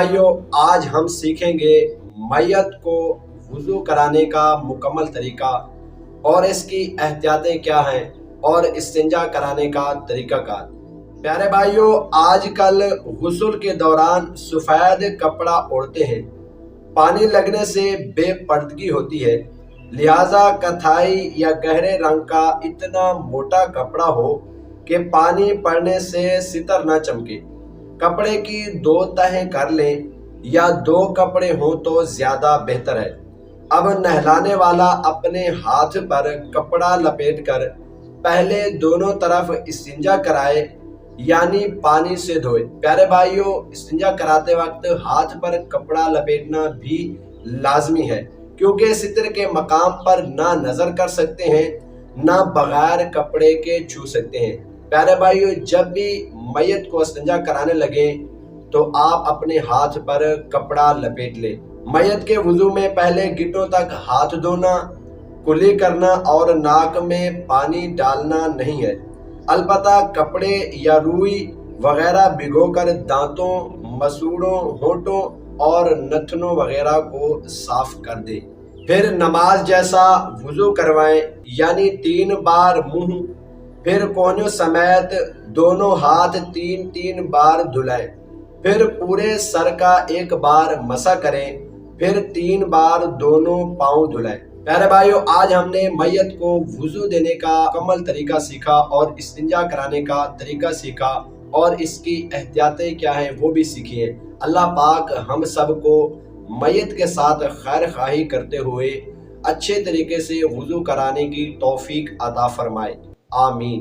بھائیوں، آج ہم سیکھیں گے میت کو وضو کرانے کا مکمل طریقہ اور اس کی احتیاطیں کیا ہیں اور استنجا کرانے کا طریقہ کار۔ پیارے بھائیوں، آج کل غسل کے دوران سفید کپڑا اوڑھتے ہیں۔ پانی لگنے سے بے پردگی ہوتی ہے، لہٰذا کتھائی یا گہرے رنگ کا اتنا موٹا کپڑا ہو کہ پانی پڑنے سے ستر نہ چمکے۔ کپڑے کی 2 تہیں کر لیں یا 2 کپڑے ہوں تو زیادہ بہتر ہے۔ اب نہلانے والا اپنے ہاتھ پر کپڑا لپیٹ کر پہلے دونوں طرف استنجا کرائے، یعنی پانی سے دھوئے۔ پیارے بھائیوں، استنجا کراتے وقت ہاتھ پر کپڑا لپیٹنا بھی لازمی ہے، کیونکہ ستر کے مقام پر نہ نظر کر سکتے ہیں نہ بغیر کپڑے کے چھو سکتے ہیں۔ پیارے بھائیوں، جب بھی میت کو استنجا کرانے لگیں تو آپ اپنے ہاتھ پر کپڑا لپیٹ لیں۔ میت کے وضو میں پہلے گھٹنوں تک ہاتھ دھونا، کلی کرنا اور ناک میں پانی ڈالنا نہیں ہے۔ البتہ کپڑے یا روئی وغیرہ بھگو کر دانتوں، مسوڑوں، ہونٹوں اور نتنوں وغیرہ کو صاف کر دیں۔ پھر نماز جیسا وضو کروائیں، یعنی 3 بار منہ، پھر کونیوں سمیت دونوں ہاتھ 3 بار دھلائیں، پھر پورے سر کا 1 بار مسح کریں، پھر 3 بار دونوں پاؤں دھلائیں۔ پیارے بھائیوں، آج ہم نے میت کو وضو دینے کا مکمل طریقہ سیکھا اور استنجا کرانے کا طریقہ سیکھا اور اس کی احتیاطیں کیا ہیں وہ بھی سیکھی ہیں۔ اللہ پاک ہم سب کو میت کے ساتھ خیر خواہی کرتے ہوئے اچھے طریقے سے وضو کرانے کی توفیق عطا فرمائے، آمین۔